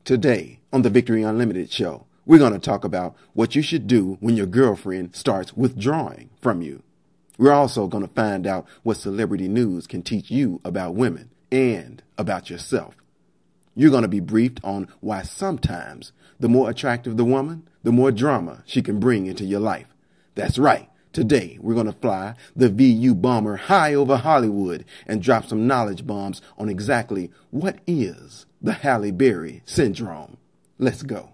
Today, on the Victory Unlimited show, we're going to talk about what you should do when your girlfriend starts withdrawing from you. We're also going to find out what celebrity news can teach you about women and about yourself. You're going to be briefed on why sometimes the more attractive the woman, the more drama she can bring into your life. That's right. Today, we're going to fly the VU bomber high over Hollywood and drop some knowledge bombs on exactly what is the Halle Berry Syndrome. Let's go.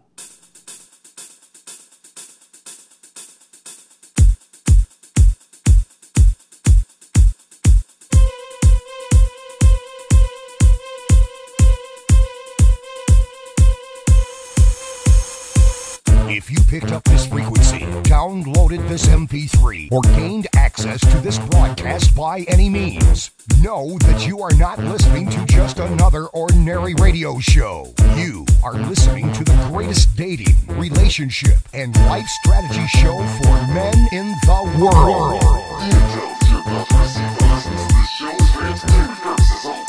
If you picked up this frequency, downloaded this MP3, or gained access to this broadcast by any means, know that you are not listening to just another ordinary radio show. You are listening to the greatest dating, relationship, and life strategy show for men in the world. The intel you're about to receive while listening to this show is for entertainment purposes only.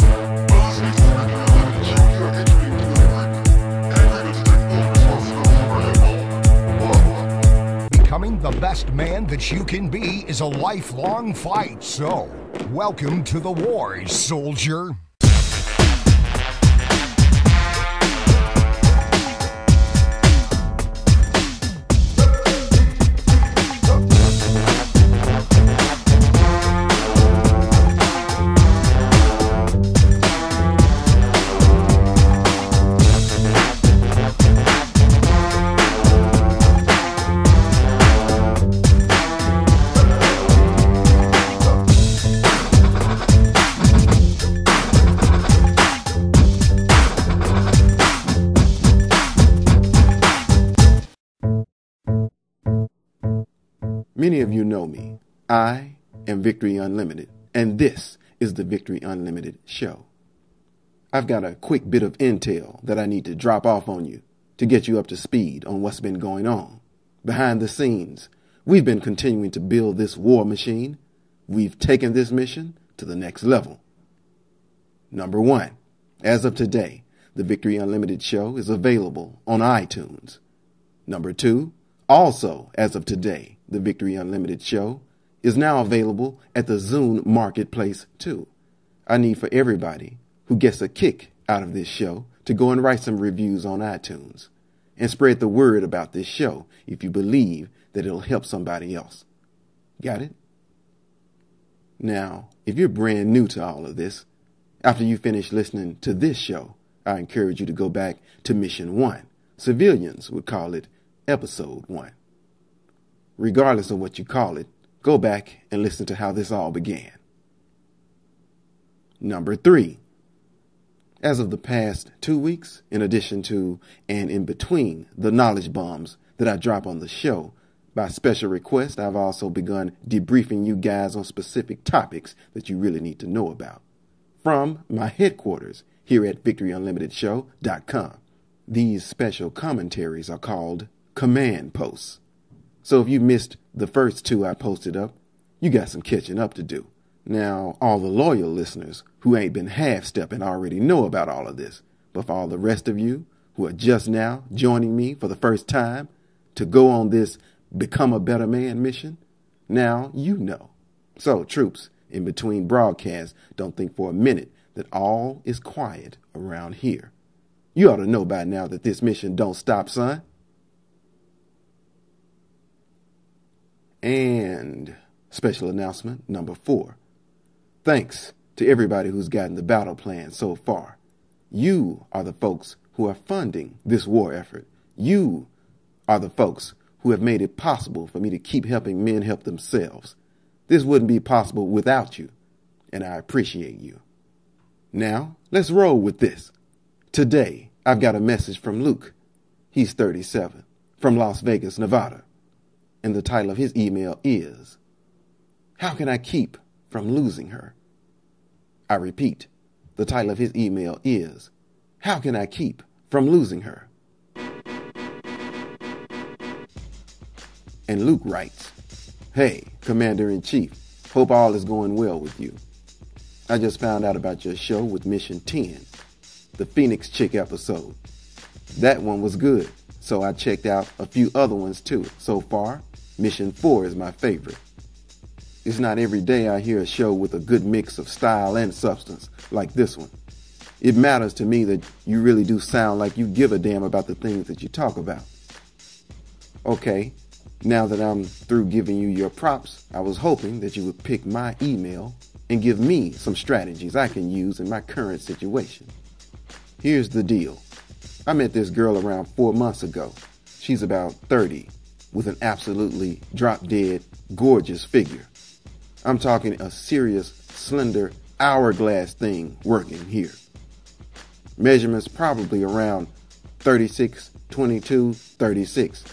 By listening to the Victory Unlimited show, you are entering into an agreement to take full responsibility for it all. Becoming the best man that you can be is a lifelong fight, so welcome to the war, soldier. Many of you know me. I am Victory Unlimited, and this is the Victory Unlimited show. I've got a quick bit of intel that I need to drop off on you to get you up to speed on what's been going on. Behind the scenes, we've been continuing to build this war machine. We've taken this mission to the next level. Number one, as of today, the Victory Unlimited show is available on iTunes. Number two, also as of today, the Victory Unlimited show is now available at the Zune Marketplace too. I need for everybody who gets a kick out of this show to go and write some reviews on iTunes and spread the word about this show if you believe that it'll help somebody else. Got it? Now, if you're brand new to all of this, after you finish listening to this show, I encourage you to go back to Mission 1. Civilians would call it Episode 1. Regardless of what you call it, go back and listen to how this all began. Number 3. As of the past 2 weeks, in addition to and in between the knowledge bombs that I drop on the show, by special request, I've also begun debriefing you guys on specific topics that you really need to know about. From my headquarters here at VictoryUnlimitedShow.com. These special commentaries are called Command Posts. So if you missed the first 2 I posted up, you got some catching up to do. Now, all the loyal listeners who ain't been half-stepping already know about all of this. But for all the rest of you who are just now joining me for the first time to go on this Become a Better Man mission, now you know. So, troops, in between broadcasts, don't think for a minute that all is quiet around here. You ought to know by now that this mission don't stop, son. And special announcement number 4. Thanks to everybody who's gotten the battle plan so far. You are the folks who are funding this war effort. You are the folks who have made it possible for me to keep helping men help themselves. This wouldn't be possible without you, and I appreciate you. Now, let's roll with this. Today, I've got a message from Luke. He's 37, from Las Vegas, Nevada. And the title of his email is, How Can I Keep from Losing Her? I repeat, the title of his email is, How Can I Keep from Losing Her? And Luke writes, Hey, Commander-in-Chief, hope all is going well with you. I just found out about your show with Mission 10, the Phoenix Chick episode. That one was good, so I checked out a few other ones too. So far, Mission 4 is my favorite. It's not every day I hear a show with a good mix of style and substance like this one. It matters to me that you really do sound like you give a damn about the things that you talk about. Okay, now that I'm through giving you your props, I was hoping that you would pick my email and give me some strategies I can use in my current situation. Here's the deal. I met this girl around 4 months ago. She's about 30, with an absolutely drop-dead, gorgeous figure. I'm talking a serious, slender, hourglass thing working here. Measurements probably around 36, 22, 36.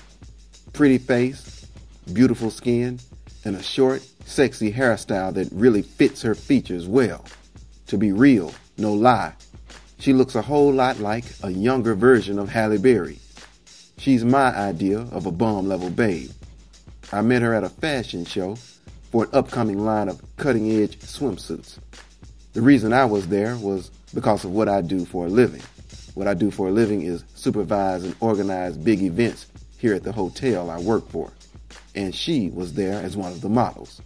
Pretty face, beautiful skin, and a short, sexy hairstyle that really fits her features well. To be real, no lie, she looks a whole lot like a younger version of Halle Berry. She's my idea of a bum-level babe. I met her at a fashion show for an upcoming line of cutting-edge swimsuits. The reason I was there was because of what I do for a living. What I do for a living is supervise and organize big events here at the hotel I work for, and she was there as one of the models.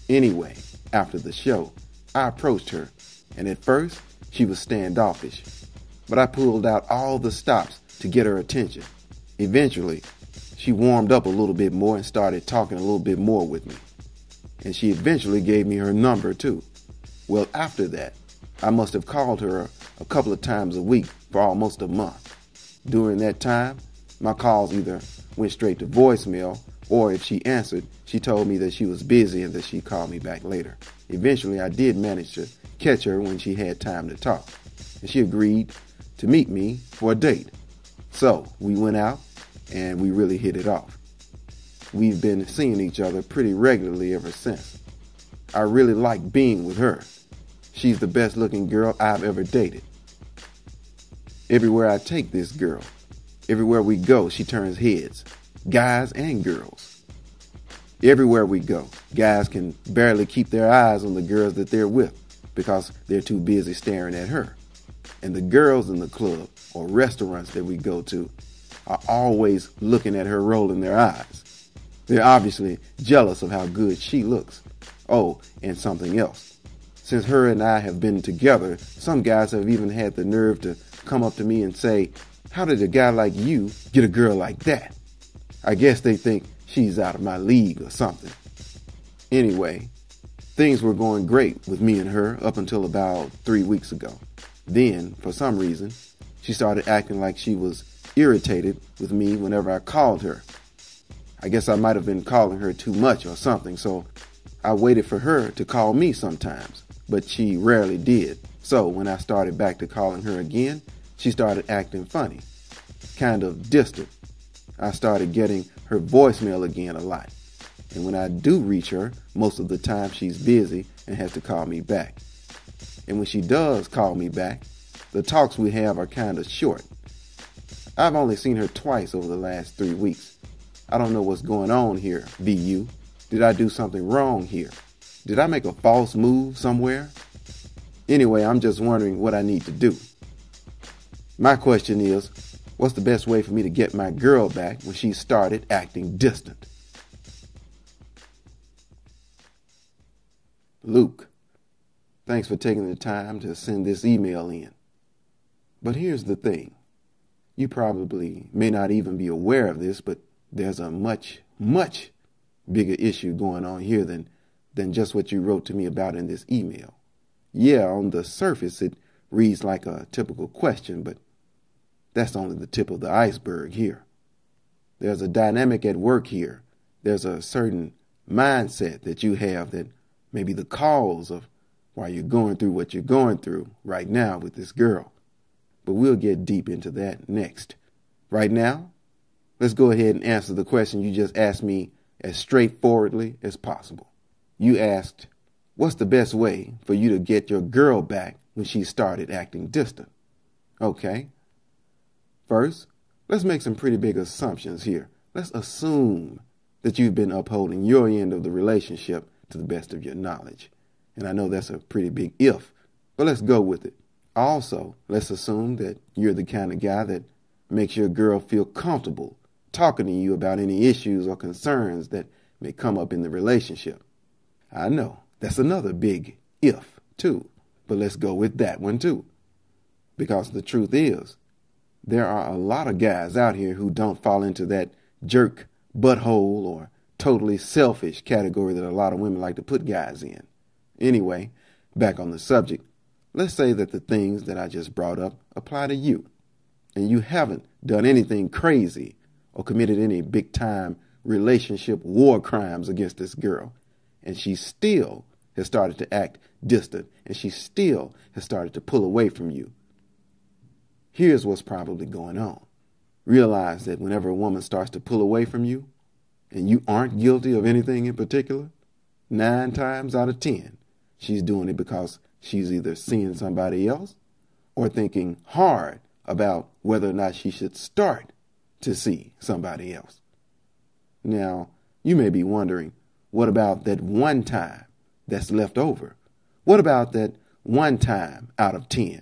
Anyway, after the show, I approached her, and at first, she was standoffish, but I pulled out all the stops to get her attention. Eventually, she warmed up a little bit more and started talking a little bit more with me, and she eventually gave me her number too. Well, after that, I must have called her a couple of times a week for almost a month. During that time, my calls either went straight to voicemail, or if she answered, she told me that she was busy and that she'd call me back later. Eventually, I did manage to catch her when she had time to talk, and she agreed to meet me for a date. So we went out, and we really hit it off. We've been seeing each other pretty regularly ever since. I really like being with her. She's the best looking girl I've ever dated. Everywhere I take this girl, everywhere we go, she turns heads, guys and girls. Everywhere we go, guys can barely keep their eyes on the girls that they're with because they're too busy staring at her. And the girls in the club or restaurants that we go to are always looking at her rolling their eyes. They're obviously jealous of how good she looks. Oh, and something else. Since her and I have been together, some guys have even had the nerve to come up to me and say, "How did a guy like you get a girl like that?" I guess they think she's out of my league or something. Anyway, things were going great with me and her up until about 3 weeks ago. Then, for some reason, she started acting like she was irritated with me whenever I called her. I guess I might have been calling her too much or something, so I waited for her to call me sometimes, but she rarely did. So when I started back to calling her again, she started acting funny, kind of distant. I started getting her voicemail again a lot. And when I do reach her, most of the time she's busy and has to call me back. And when she does call me back, the talks we have are kind of short. I've only seen her twice over the last 3 weeks. I don't know what's going on here, VU. Did I do something wrong here? Did I make a false move somewhere? Anyway, I'm just wondering what I need to do. My question is, what's the best way for me to get my girl back when she started acting distant? Luke, thanks for taking the time to send this email in. But here's the thing. You probably may not even be aware of this, but there's a much, much bigger issue going on here than just what you wrote to me about in this email. Yeah, on the surface it reads like a typical question, but that's only the tip of the iceberg here. There's a dynamic at work here. There's a certain mindset that you have that may be the cause of why you're going through what you're going through right now with this girl. But we'll get deep into that next. Right now, let's go ahead and answer the question you just asked me as straightforwardly as possible. You asked, what's the best way for you to get your girl back when she started acting distant? Okay. First, let's make some pretty big assumptions here. Let's assume that you've been upholding your end of the relationship to the best of your knowledge. And I know that's a pretty big if, but let's go with it. Also, let's assume that you're the kind of guy that makes your girl feel comfortable talking to you about any issues or concerns that may come up in the relationship. I know that's another big if too, but let's go with that one too. Because the truth is, there are a lot of guys out here who don't fall into that jerk, butthole, or totally selfish category that a lot of women like to put guys in. Anyway, back on the subject, let's say that the things that I just brought up apply to you, and you haven't done anything crazy or committed any big-time relationship war crimes against this girl, and she still has started to act distant, and she still has started to pull away from you. Here's what's probably going on. Realize that whenever a woman starts to pull away from you, and you aren't guilty of anything in particular, 9 times out of 10, she's doing it because she's either seeing somebody else or thinking hard about whether or not she should start to see somebody else. Now, you may be wondering, what about that one time that's left over? What about that one time out of 10?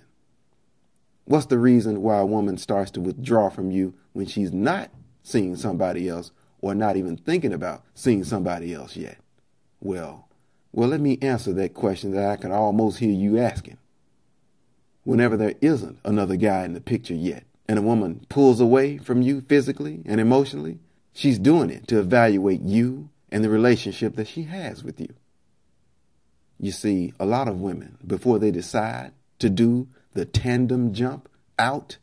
What's the reason why a woman starts to withdraw from you when she's not seeing somebody else or not even thinking about seeing somebody else yet? Well, let me answer that question that I can almost hear you asking. Whenever there isn't another guy in the picture yet, and a woman pulls away from you physically and emotionally, she's doing it to evaluate you and the relationship that she has with you. You see, a lot of women, before they decide to do the tandem jump out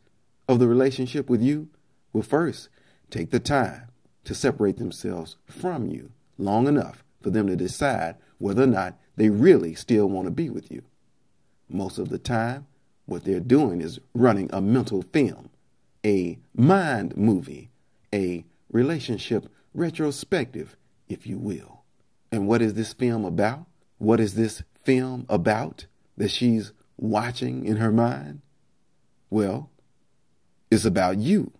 of the relationship with you, will first take the time to separate themselves from you long enough for them to decide whether or not they really still want to be with you. Most of the time, what they're doing is running a mental film, a mind movie, a relationship retrospective, if you will. And what is this film about? What is this film about that she's watching in her mind? Well, it's about you.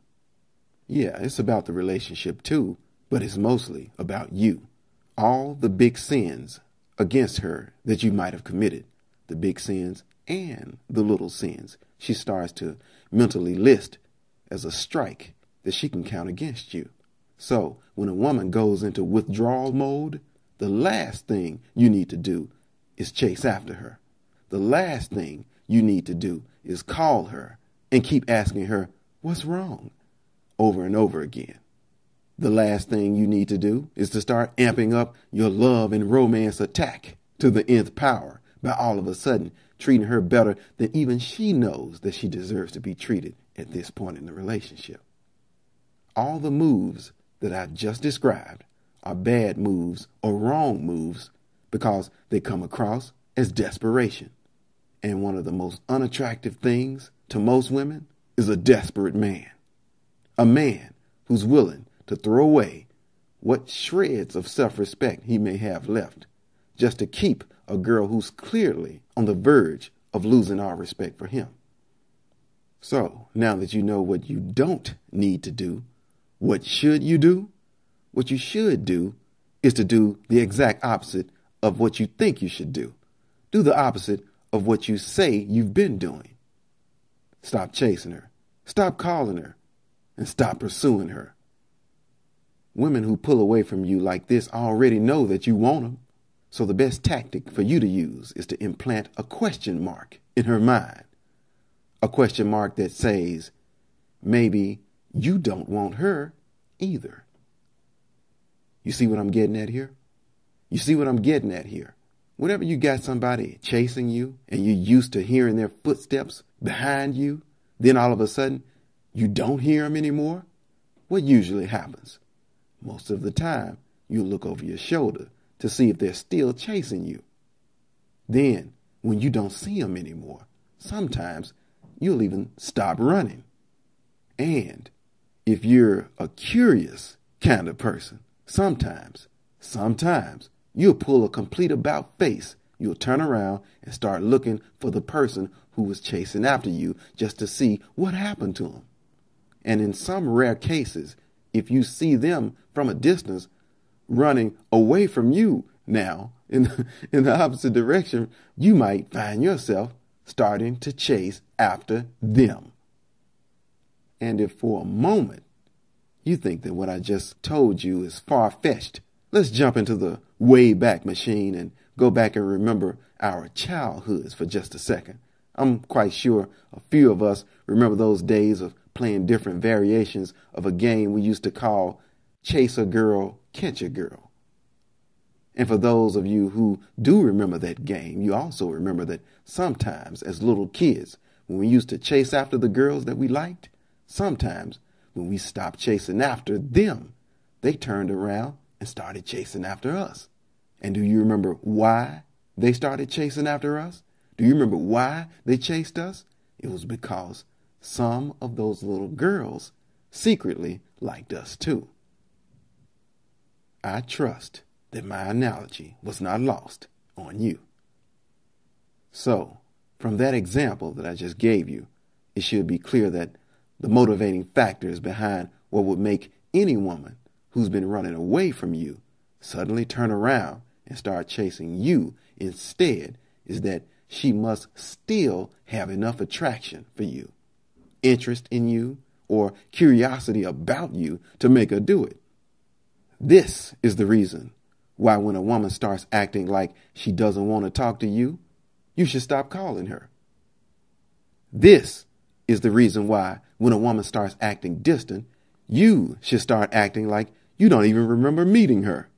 Yeah, it's about the relationship too, but it's mostly about you. All the big sins against her that you might have committed, the big sins and the little sins, she starts to mentally list as a strike that she can count against you. So when a woman goes into withdrawal mode, the last thing you need to do is chase after her. The last thing you need to do is call her and keep asking her, what's wrong? Over and over again. The last thing you need to do is to start amping up your love and romance attack to the nth power by all of a sudden treating her better than even she knows that she deserves to be treated at this point in the relationship. All the moves that I've just described are bad moves or wrong moves because they come across as desperation. And one of the most unattractive things to most women is a desperate man. A man who's willing to throw away what shreds of self-respect he may have left just to keep a girl who's clearly on the verge of losing all respect for him. So now that you know what you don't need to do, what should you do? What you should do is to do the exact opposite of what you think you should do. Do the opposite of what you say you've been doing. Stop chasing her. Stop calling her. And stop pursuing her. Women who pull away from you like this already know that you want them. So the best tactic for you to use is to implant a question mark in her mind. A question mark that says, maybe you don't want her either. You see what I'm getting at here? You see what I'm getting at here? Whenever you got somebody chasing you and you're used to hearing their footsteps behind you, then all of a sudden you don't hear them anymore, what usually happens? Most of the time, you look over your shoulder to see if they're still chasing you. Then, when you don't see them anymore, sometimes you'll even stop running. And if you're a curious kind of person, sometimes you'll pull a complete about face. You'll turn around and start looking for the person who was chasing after you just to see what happened to them. And in some rare cases, if you see them from a distance running away from you now in the opposite direction, you might find yourself starting to chase after them. And if for a moment you think that what I just told you is far-fetched, let's jump into the Wayback Machine and go back and remember our childhoods for just a second. I'm quite sure a few of us remember those days of playing different variations of a game we used to call Chase a Girl, Catch a Girl. And for those of you who do remember that game, you also remember that sometimes as little kids, when we used to chase after the girls that we liked, sometimes when we stopped chasing after them, they turned around and started chasing after us. And do you remember why they started chasing after us? Do you remember why they chased us? It was because some of those little girls secretly liked us too. I trust that my analogy was not lost on you. So, from that example that I just gave you, it should be clear that the motivating factors behind what would make any woman who's been running away from you suddenly turn around and start chasing you instead is that she must still have enough attraction for you, interest in you, or curiosity about you to make her do it. This is the reason why when a woman starts acting like she doesn't want to talk to you, you should stop calling her. This is the reason why when a woman starts acting distant, you should start acting like you don't even remember meeting her.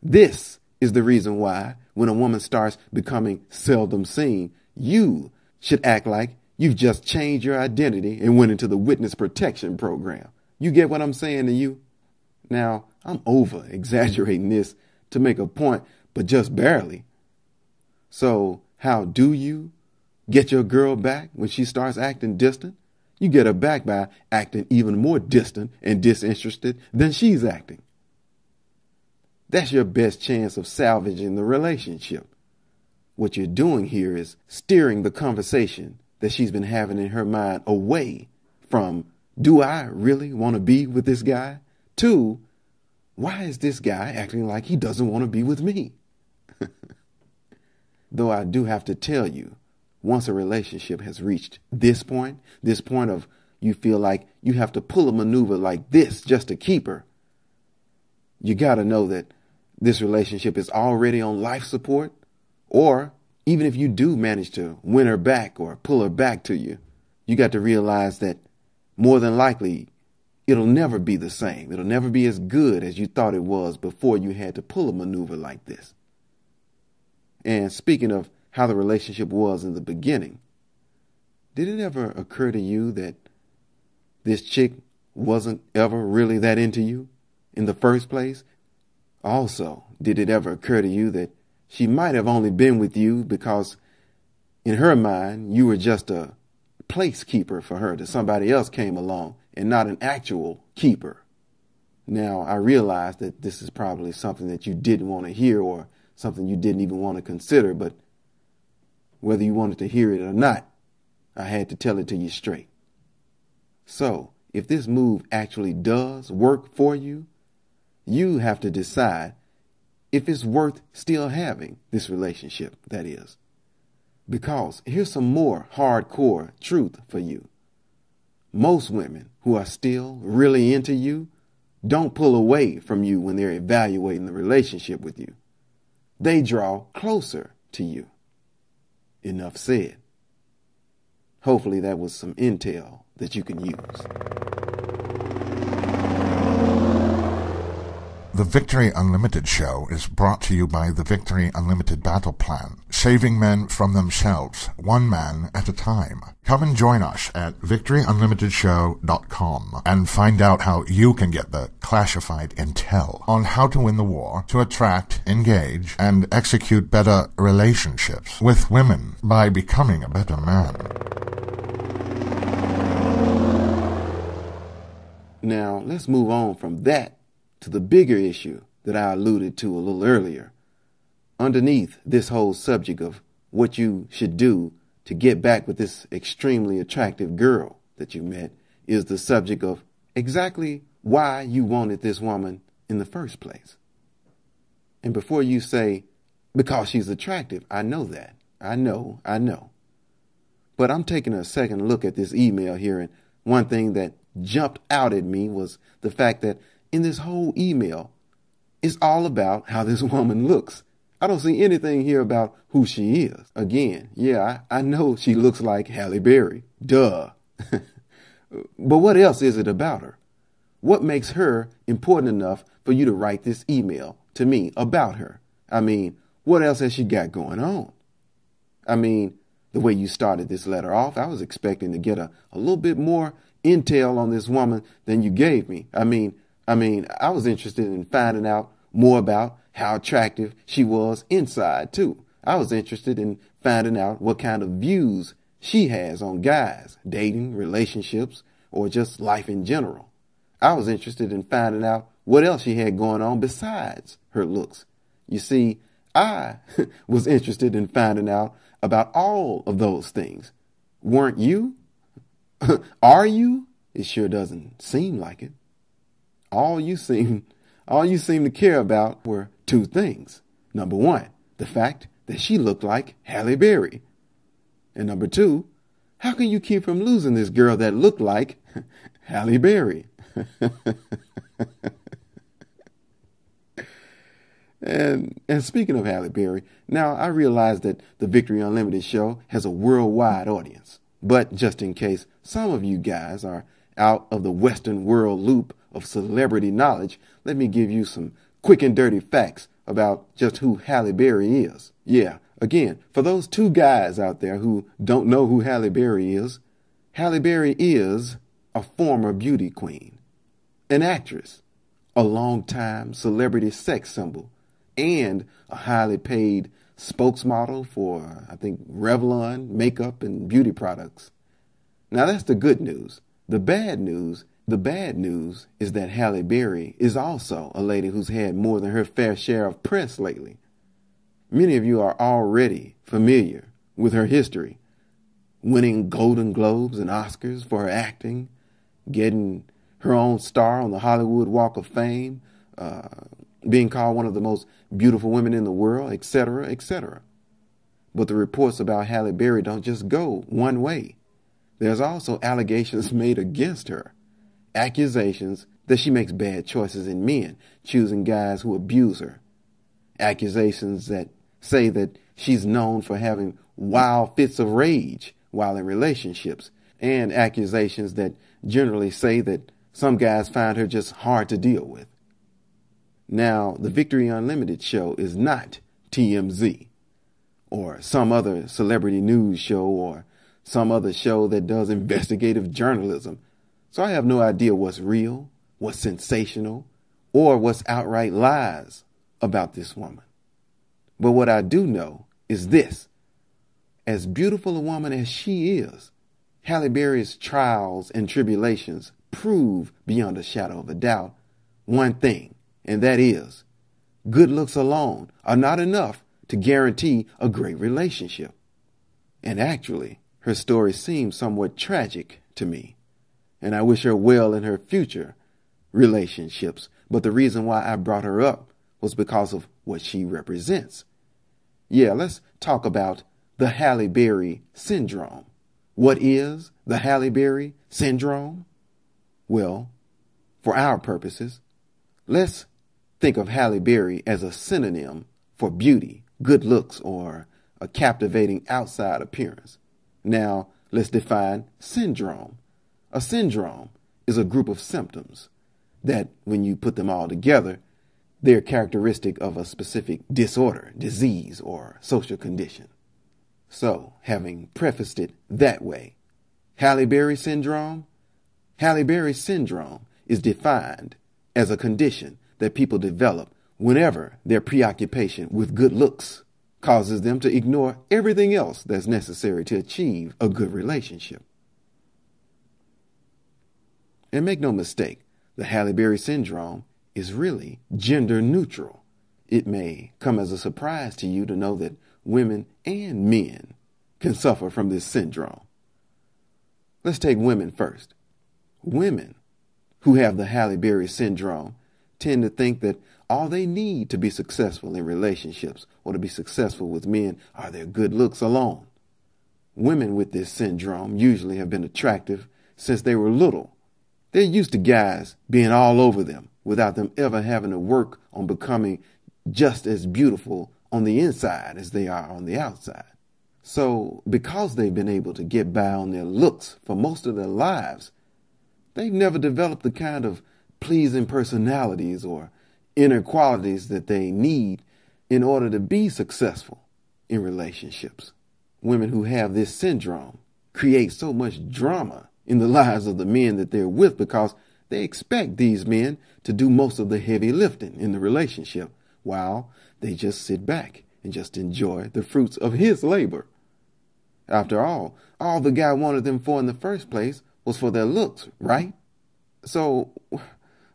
This is the reason why when a woman starts becoming seldom seen, you should act like you've just changed your identity and went into the witness protection program. You get what I'm saying to you? Now, I'm over-exaggerating this to make a point, but just barely. So, how do you get your girl back when she starts acting distant? You get her back by acting even more distant and disinterested than she's acting. That's your best chance of salvaging the relationship. What you're doing here is steering the conversation that she's been having in her mind away from, do I really want to be with this guy? To, why is this guy acting like he doesn't want to be with me? Though I do have to tell you, once a relationship has reached this point of you feel like you have to pull a maneuver like this just to keep her, you got to know that this relationship is already on life support, or even if you do manage to win her back or pull her back to you, you got to realize that more than likely it'll never be the same. It'll never be as good as you thought it was before you had to pull a maneuver like this. And speaking of how the relationship was in the beginning, did it ever occur to you that this chick wasn't ever really that into you in the first place? Also, did it ever occur to you that she might have only been with you because in her mind you were just a placekeeper for her, that somebody else came along and not an actual keeper? Now, I realize that this is probably something that you didn't want to hear or something you didn't even want to consider, but whether you wanted to hear it or not, I had to tell it to you straight. So, if this move actually does work for you, you have to decide if it's worth still having this relationship, that is. Because here's some more hardcore truth for you. Most women who are still really into you don't pull away from you when they're evaluating the relationship with you. They draw closer to you. Enough said. Hopefully that was some intel that you can use. The Victory Unlimited show is brought to you by the Victory Unlimited Battle Plan, saving men from themselves, one man at a time. Come and join us at victoryunlimitedshow.com and find out how you can get the classified intel on how to win the war, to attract, engage, and execute better relationships with women by becoming a better man. Now, let's move on from that to the bigger issue that I alluded to a little earlier. Underneath this whole subject of what you should do to get back with this extremely attractive girl that you met is the subject of exactly why you wanted this woman in the first place. And before you say, because she's attractive, I know that. I know. But I'm taking a second look at this email here and one thing that jumped out at me was the fact that in this whole email, it's all about how this woman looks. I don't see anything here about who she is. Again, yeah, I know she looks like Halle Berry. Duh. But what else is it about her? What makes her important enough for you to write this email to me about her? I mean, what else has she got going on? I mean, the way you started this letter off, I was expecting to get a little bit more intel on this woman than you gave me. I mean, I was interested in finding out more about how attractive she was inside, too. I was interested in finding out what kind of views she has on guys, dating, relationships, or just life in general. I was interested in finding out what else she had going on besides her looks. You see, I was interested in finding out about all of those things. Weren't you? Are you? It sure doesn't seem like it. All you seem to care about were two things. Number one, the fact that she looked like Halle Berry. And number two, how can you keep from losing this girl that looked like Halle Berry? And speaking of Halle Berry, now I realize that the Victory Unlimited show has a worldwide audience. But just in case some of you guys are out of the Western world loop of celebrity knowledge, let me give you some quick and dirty facts about just who Halle Berry is. Yeah, again, for those two guys out there who don't know who Halle Berry is a former beauty queen, an actress, a longtime celebrity sex symbol, and a highly paid spokesmodel for, I think, Revlon makeup and beauty products. Now that's the good news. The bad news is that Halle Berry is also a lady who's had more than her fair share of press lately. Many of you are already familiar with her history, winning Golden Globes and Oscars for her acting, getting her own star on the Hollywood Walk of Fame, being called one of the most beautiful women in the world, etc., etc. But the reports about Halle Berry don't just go one way. There's also allegations made against her. Accusations that she makes bad choices in men, choosing guys who abuse her. Accusations that say that she's known for having wild fits of rage while in relationships. And accusations that generally say that some guys find her just hard to deal with. Now, the Victory Unlimited show is not TMZ or some other celebrity news show or some other show that does investigative journalism. So I have no idea what's real, what's sensational, or what's outright lies about this woman. But what I do know is this. As beautiful a woman as she is, Halle Berry's trials and tribulations prove beyond a shadow of a doubt one thing, and that is, good looks alone are not enough to guarantee a great relationship. And actually, her story seems somewhat tragic to me, and I wish her well in her future relationships. But the reason why I brought her up was because of what she represents. Yeah, let's talk about the Halle Berry Syndrome. What is the Halle Berry Syndrome? Well, for our purposes, let's think of Halle Berry as a synonym for beauty, good looks, or a captivating outside appearance. Now, let's define syndrome. A syndrome is a group of symptoms that, when you put them all together, they're characteristic of a specific disorder, disease, or social condition. So, having prefaced it that way, Halle Berry Syndrome? Halle Berry Syndrome is defined as a condition that people develop whenever their preoccupation with good looks causes them to ignore everything else that's necessary to achieve a good relationship. And make no mistake, the Halle Berry Syndrome is really gender neutral. It may come as a surprise to you to know that women and men can suffer from this syndrome. Let's take women first. Women who have the Halle Berry Syndrome tend to think that all they need to be successful in relationships or to be successful with men are their good looks alone. Women with this syndrome usually have been attractive since they were little. They're used to guys being all over them without them ever having to work on becoming just as beautiful on the inside as they are on the outside. So because they've been able to get by on their looks for most of their lives, they've never developed the kind of pleasing personalities or inner qualities that they need in order to be successful in relationships. Women who have this syndrome create so much drama in the lives of the men that they're with because they expect these men to do most of the heavy lifting in the relationship while they just sit back and just enjoy the fruits of his labor. After all the guy wanted them for in the first place was for their looks, right? So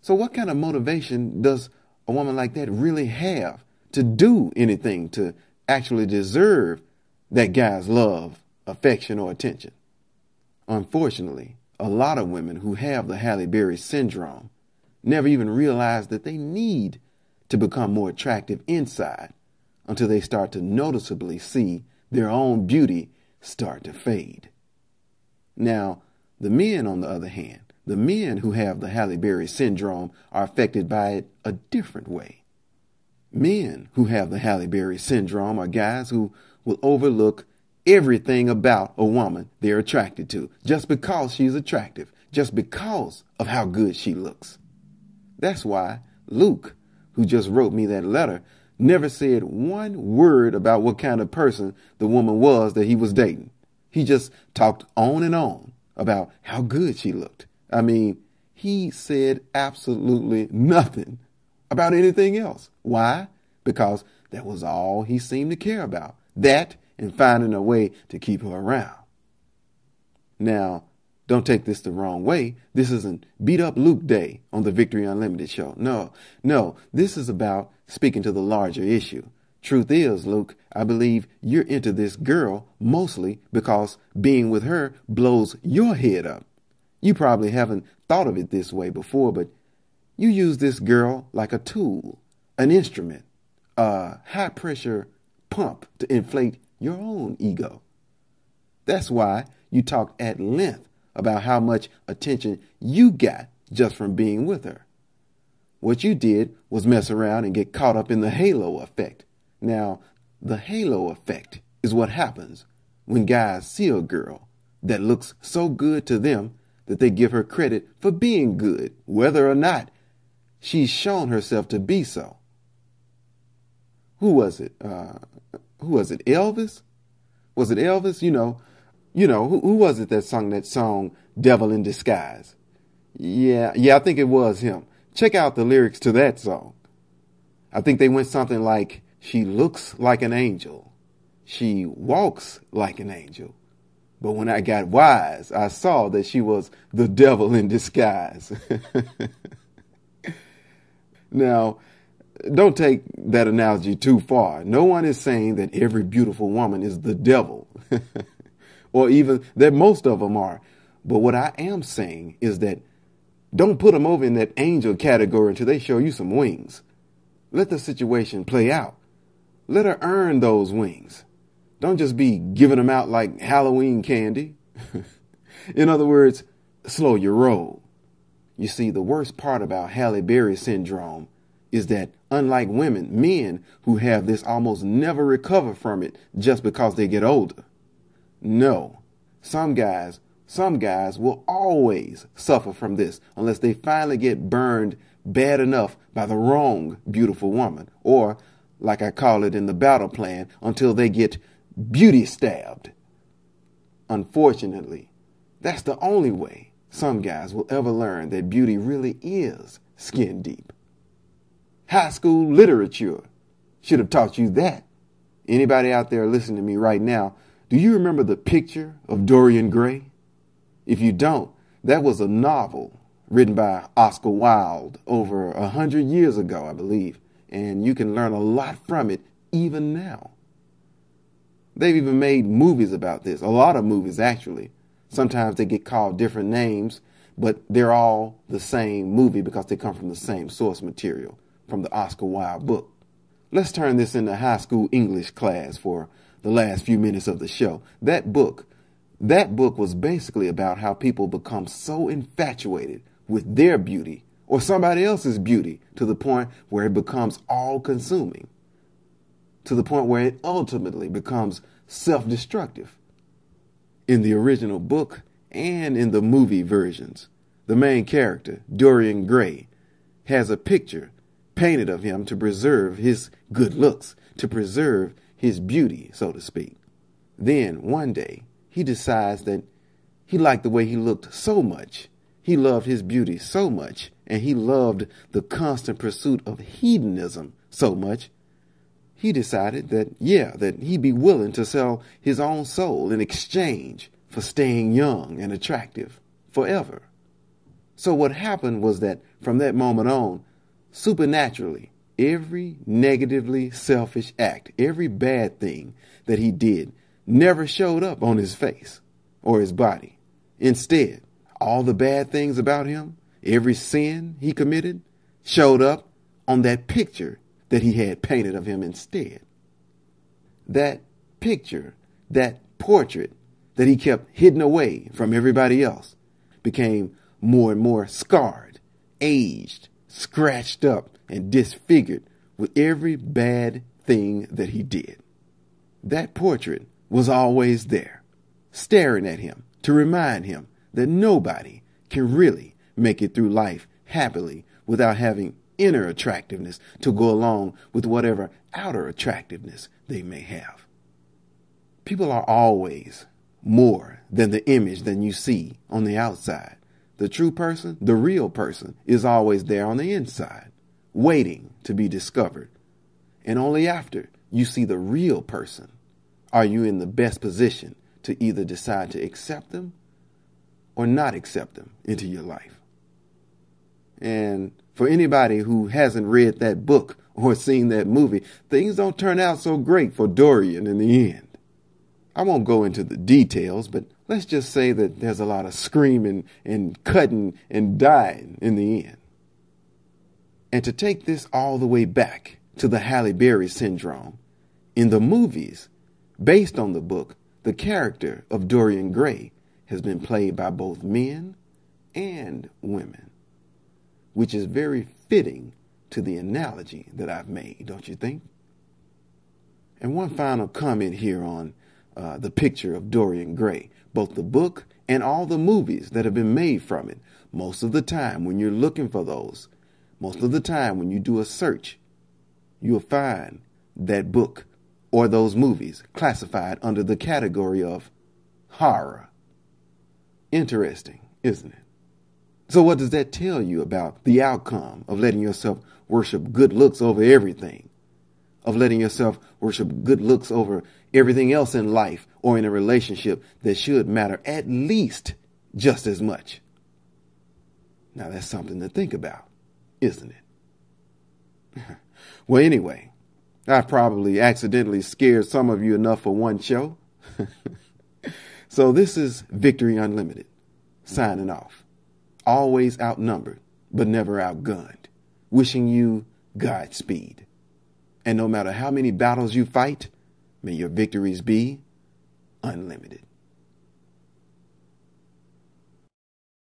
what kind of motivation does a woman like that really have to do anything to actually deserve that guy's love, affection, or attention? Unfortunately, a lot of women who have the Halle Berry Syndrome never even realize that they need to become more attractive inside until they start to noticeably see their own beauty start to fade. Now, the men, on the other hand, the men who have the Halle Berry Syndrome are affected by it a different way. Men who have the Halle Berry Syndrome are guys who will overlook everything about a woman they're attracted to just because she's attractive, just because of how good she looks. That's why Luke, who just wrote me that letter, never said one word about what kind of person the woman was that he was dating. He just talked on and on about how good she looked. I mean, he said absolutely nothing about anything else. Why? Because that was all he seemed to care about. That and finding a way to keep her around. Now, don't take this the wrong way. This isn't Beat Up Luke Day on the Victory Unlimited show. No, this is about speaking to the larger issue. Truth is, Luke, I believe you're into this girl mostly because being with her blows your head up. You probably haven't thought of it this way before, but you use this girl like a tool, an instrument, a high-pressure pump to inflate your own ego. That's why you talked at length about how much attention you got just from being with her. What you did was mess around and get caught up in the halo effect. Now, the halo effect is what happens when guys see a girl that looks so good to them that they give her credit for being good, whether or not she's shown herself to be so. Who was it? Elvis? Was it Elvis? Who was it that sung that song, Devil in Disguise? Yeah, I think it was him. Check out the lyrics to that song. I think they went something like, she looks like an angel. She walks like an angel. But when I got wise, I saw that she was the devil in disguise. Now, don't take that analogy too far. No one is saying that every beautiful woman is the devil, or even that most of them are. But what I am saying is that don't put them over in that angel category until they show you some wings. Let the situation play out. Let her earn those wings. Don't just be giving them out like Halloween candy. In other words, slow your roll. You see, the worst part about Halle Berry Syndrome is that, unlike women, men who have this almost never recover from it just because they get older. No, some guys will always suffer from this unless they finally get burned bad enough by the wrong beautiful woman, or, like I call it in the battle plan, until they get beauty stabbed. Unfortunately, that's the only way some guys will ever learn that beauty really is skin deep. High school literature should have taught you that. Anybody out there listening to me right now, do you remember The Picture of Dorian Gray? If you don't, that was a novel written by Oscar Wilde over 100 years ago, I believe, and you can learn a lot from it even now. They've even made movies about this, a lot of movies actually. Sometimes they get called different names, but they're all the same movie because they come from the same source material, from the Oscar Wilde book. Let's turn this into high school English class for the last few minutes of the show. That book That book was basically about how people become so infatuated with their beauty or somebody else's beauty to the point where it becomes all-consuming, to the point where it ultimately becomes self-destructive. In the original book and in the movie versions, the main character, Dorian Gray, has a picture painted of him to preserve his good looks, to preserve his beauty, so to speak. Then, one day, he decides that he liked the way he looked so much, he loved his beauty so much, and he loved the constant pursuit of hedonism so much, he decided that, that he'd be willing to sell his own soul in exchange for staying young and attractive forever. So what happened was that from that moment on, supernaturally, every negatively selfish act, every bad thing that he did never showed up on his face or his body. Instead, all the bad things about him, every sin he committed, showed up on that picture that he had painted of him instead. That picture, that portrait that he kept hidden away from everybody else, became more and more scarred, aged, scratched up, and disfigured with every bad thing that he did. That portrait was always there, staring at him to remind him that nobody can really make it through life happily without having inner attractiveness to go along with whatever outer attractiveness they may have. People are always more than the image that you see on the outside. The true person, the real person, is always there on the inside, waiting to be discovered. And only after you see the real person are you in the best position to either decide to accept them or not accept them into your life. And for anybody who hasn't read that book or seen that movie, things don't turn out so great for Dorian in the end. I won't go into the details, but let's just say that there's a lot of screaming and cutting and dying in the end. And to take this all the way back to the Halle Berry Syndrome, in the movies, based on the book, the character of Dorian Gray has been played by both men and women, which is very fitting to the analogy that I've made, don't you think? And one final comment here on the picture of Dorian Gray, both the book and all the movies that have been made from it. Most of the time when you're looking for those, most of the time when you do a search, you'll find that book or those movies classified under the category of horror. Interesting, isn't it? So what does that tell you about the outcome of letting yourself worship good looks over everything? Of letting yourself worship good looks over everything else in life or in a relationship that should matter at least just as much? Now that's something to think about, isn't it? Well, anyway, I've probably accidentally scared some of you enough for one show. So this is Victory Unlimited, signing off. Always outnumbered, but never outgunned. Wishing you Godspeed. And no matter how many battles you fight, may your victories be unlimited.